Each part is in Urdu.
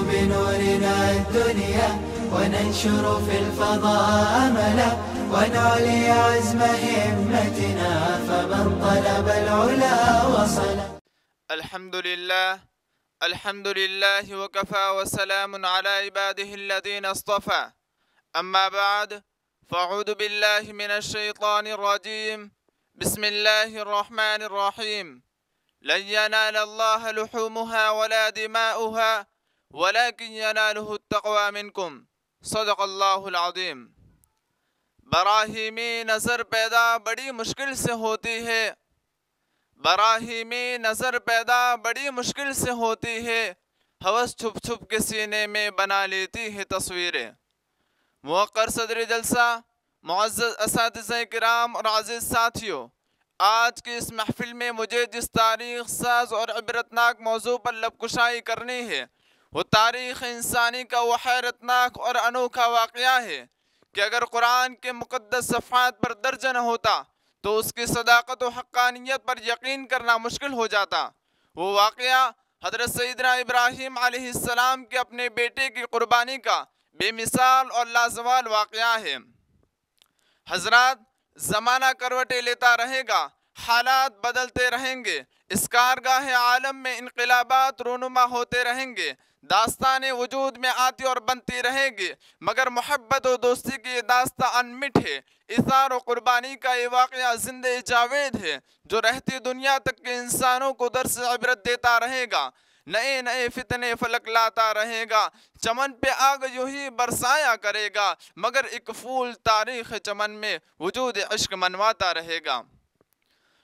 بنورنا الدنيا وننشر في الفضاء أملا ونعلي عزم همتنا فمن طلب العلا وصل. الحمد لله وكفى وسلام على عباده الذين اصطفى. أما بعد، فأعوذ بالله من الشيطان الرجيم. بسم الله الرحمن الرحيم. لن ينال الله لحومها ولا دماؤها ولكن يناله التقوى منكم. صدق اللہ العظیم۔ براہیمی نظر پیدا بڑی مشکل سے ہوتی ہے، براہیمی نظر پیدا بڑی مشکل سے ہوتی ہے، ہوس چھپ چھپ کے سینے میں بنا لیتی ہے تصویریں۔ موقر صدر جلسہ، معزز اساتذہ کرام اور عزیز ساتھیوں، آج کی اس محفل میں مجھے جس تاریخ ساز اور عبرتناک موضوع پر لب کشائی کرنی ہے وہ تاریخ انسانی کا وہ حیرتناک اور انوکھا واقعہ ہے کہ اگر قرآن کے مقدس صفحات پر درج نہ ہوتا تو اس کی صداقت و حقانیت پر یقین کرنا مشکل ہو جاتا۔ وہ واقعہ حضرت سیدنا ابراہیم علیہ السلام کے اپنے بیٹے کی قربانی کا بے مثال اور لازوال واقعہ ہے۔ حضرات، زمانہ کروٹیں لیتا رہے گا، حالات بدلتے رہیں گے، اس کارگاہ عالم میں انقلابات رونما ہوتے رہیں گے، داستانیں وجود میں آتی اور بنتی رہے گی، مگر محبت و دوستی کی یہ داستان انمٹ ہے، اثار و قربانی کا یہ واقعہ زندہ جاوید ہے جو رہتی دنیا تک کے انسانوں کو درس عبرت دیتا رہے گا، نئے نئے فتنے فلک لاتا رہے گا، چمن پہ آگ یوں ہی برسایا کرے گا، مگر ایک پھول تاریخ چمن میں وجود عشق منواتا رہے گا۔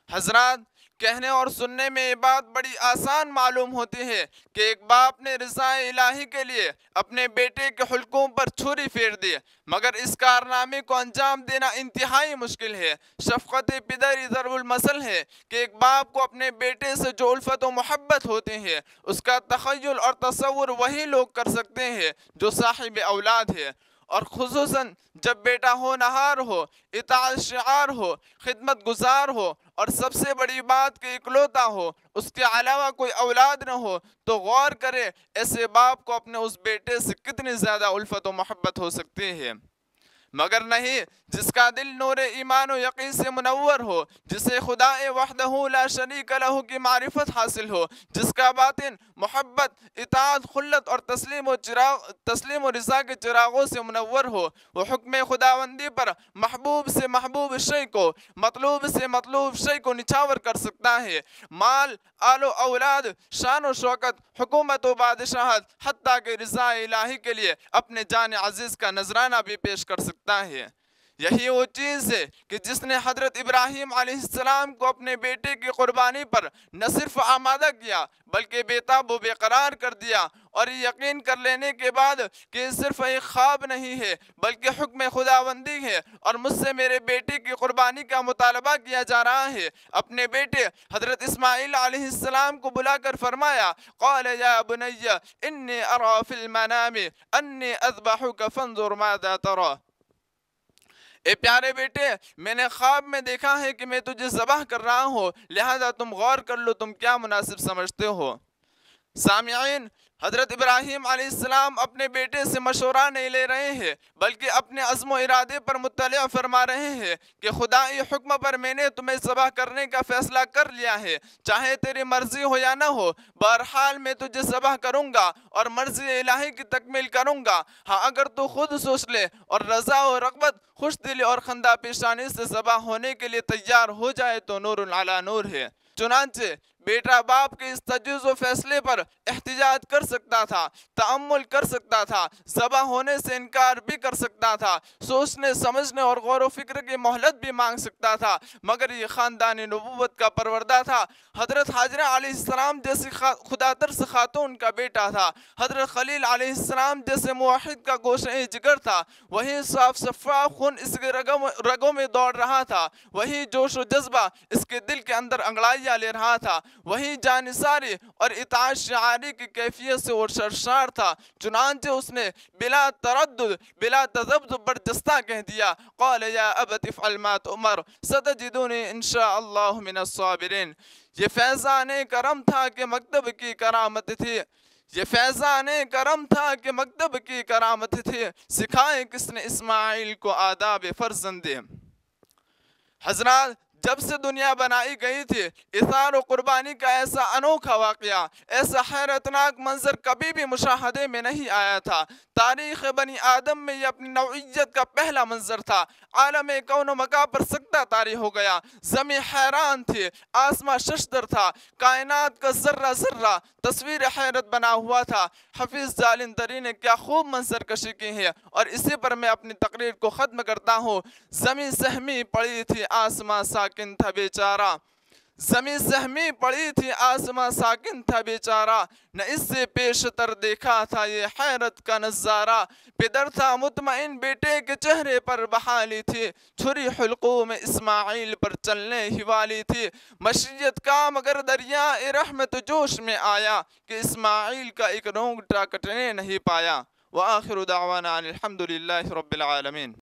حضرات، کہنے اور سننے میں یہ بات بڑی آسان معلوم ہوتی ہے کہ ایک باپ نے رضا الہی کے لیے اپنے بیٹے کے حلقوں پر چھری پھیر دی، مگر اس کارنامے کو انجام دینا انتہائی مشکل ہے۔ شفقت پدری ضرب المثل ہے کہ ایک باپ کو اپنے بیٹے سے جو الفت و محبت ہوتی ہے اس کا تخیل اور تصور وہی لوگ کر سکتے ہیں جو صاحب اولاد ہے، اور خصوصاً جب بیٹا ہونہار ہو، اطاعت شعار ہو، خدمت گزار ہو، اور سب سے بڑی بات کہ اکلوتا ہو، اس کے علاوہ کوئی اولاد نہ ہو، تو غور کرے ایسے باپ کو اپنے اس بیٹے سے کتنی زیادہ الفت و محبت ہو سکتی ہے۔ مگر نہیں، جس کا دل نور ایمان و یقین سے منور ہو، جسے خدا وحدہ لا شریک لہ کی معرفت حاصل ہو، جس کا باطن محبت، اطاعت، خلت اور تسلیم و رضا کے چراغوں سے منور ہو، وہ حکم خداوندی پر محبوب سے محبوب شے کو، مطلوب سے مطلوب شے کو نچھاور کر سکتا ہے۔ مال، آل و اولاد، شان و شوکت، حکومت و بادشاہت، حتیٰ کہ رضا الہی کے لیے اپنے جان عزیز کا نذرانہ بھی پیش کر سکتا ہے۔ یہی وہ چیز ہے کہ جس نے حضرت ابراہیم علیہ السلام کو اپنے بیٹے کی قربانی پر نہ صرف آمادہ کیا بلکہ بے تاب و بے قرار کر دیا، اور یقین کر لینے کے بعد کہ یہ صرف ایک خواب نہیں ہے بلکہ حکم خداوندی ہے اور مجھ سے میرے بیٹے کی قربانی کا مطالبہ کیا جا رہا ہے، اپنے بیٹے حضرت اسماعیل علیہ السلام کو بلا کر فرمایا، قال یا بنی انی ارى فی المنام انی اذبحک فانظر ماذا ترى۔ اے پیارے بیٹے، میں نے خواب میں دیکھا ہے کہ میں تجھے ذبح کر رہا ہوں، لہذا تم غور کر لو تم کیا مناسب سمجھتے ہو۔ سامعین، حضرت ابراہیم علیہ السلام اپنے بیٹے سے مشورہ نہیں لے رہے ہیں بلکہ اپنے عزم و ارادے پر مطلع فرما رہے ہیں کہ خدائی حکم پر میں نے تمہیں ذبح کرنے کا فیصلہ کر لیا ہے، چاہے تیری مرضی ہو یا نہ ہو، بہرحال میں تجھے ذبح کروں گا اور مرضی الہی کی تکمیل کروں گا۔ ہاں، اگر تو خود سوچ لے اور رضا و رغبت، خوش دلی اور خندہ پیشانی سے ذبح ہونے کے لیے تیار ہو جائے تو نور علی نور ہے۔ چنانچہ بیٹا باپ کے اس تجویز و فیصلے پر احتجاج کر سکتا تھا، تأمل کر سکتا تھا، ذبح ہونے سے انکار بھی کر سکتا تھا، سوچنے سمجھنے اور غور و فکر کی مہلت بھی مانگ سکتا تھا، مگر یہ خاندان نبوت کا پروردہ تھا، حضرت حاجرہ علیہ السلام جیسی خدا ترس خاتون کا بیٹا تھا، حضرت خلیل علیہ السلام جیسے موحد کا گوشہ جگر تھا، وہی صاف شفاف خون اس کے رگوں میں دوڑ رہا تھا، وہی جوش و جذبہ اس کے دل کے اندر انگڑائیاں لے رہا تھا، وہی جانثاری اور اطاعت شعاری کی کیفیت سے وہ سرشار تھا۔ چنانچہ اس نے بلا تردد، بلا تذبذب برجستہ کہہ دیا، قال یا ابت افعل ما تؤمر ستجدونی انشاءاللہ من الصابرین۔ یہ فیضان کرم تھا کہ مکتب کی کرامت تھی، یہ فیضان کرم تھا کہ مکتب کی کرامت تھی، سکھائے کس نے اسماعیل کو آداب فرزندے۔ حضرات جب سے دنیا بنائی گئی تھی، اثار و قربانی کا ایسا انوکھا واقعہ، ایسا حیرتناک منظر کبھی بھی مشاہدے میں نہیں آیا تھا۔ تاریخ بنی آدم میں یہ اپنی نوعیت کا پہلا منظر تھا۔ عالم کون و مکان پر سکتہ طاری ہو گیا، زمین حیران تھی، آسمان ششدر تھا، کائنات کا ذرہ ذرہ تصویر حیرت بنا ہوا تھا۔ حفیظ جالندری نے کیا خوب منظر کشی کی ہے، اور اسی پر میں اپنی تقریر کو ختم کرتا ہوں۔ زمین سہمی پڑی تھی، آسمان ساکن تھا بیچارہ، زمین سہمی پڑی تھی، آسمان ساکن تھا بیچارہ، نہ اس سے پیشتر دیکھا تھا یہ حیرت کا نظارہ۔ پدر تھا مطمئن، بیٹے کے چہرے پر بحالی تھی، چھری حلقوں میں اسماعیل پر چلنے ہی والی تھی۔ مشیت کا مگر دریائے رحمت جوش میں آیا، کہ اسماعیل کا ایک رونگٹا کٹنے نہیں پایا۔ وآخر دعوانا ان الحمد للہ رب العالمین۔